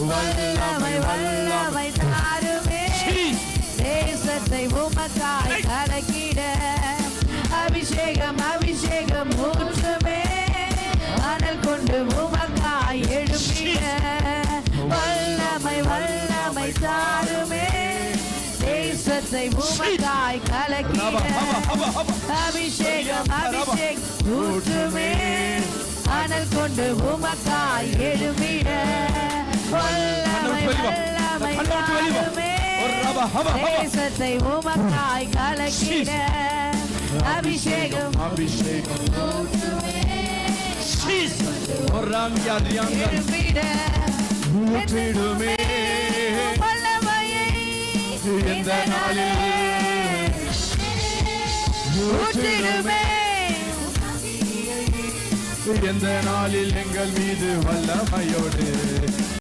வல்லமை வல்லமை தாருமே தேசத்தை உமக்காய் கலக்கிட அபிஷேகம் அபிஷேகம் ஊற்றுமே அனல் கொண்டு உமக்காய் எழுப்பிட வல்லமை வல்லமை தாருமே தேசத்தை உமக்காய் கலக்கிட அபிஷேகம் அபிஷேகம் ஊற்றுமே அனல் கொண்டு உமக்காய் எழுப்பிட வல்லமை வல்லமை தாருமே தேசத்தை உமக்காய் கலக்கிட அபிஷேகம் அபிஷேகம் ஊற்றிடுமே வல்லமையை இந்த நாளில் ஊற்றிடுமே எந்த நாளில் எங்கள் மீது வல்லமையோடு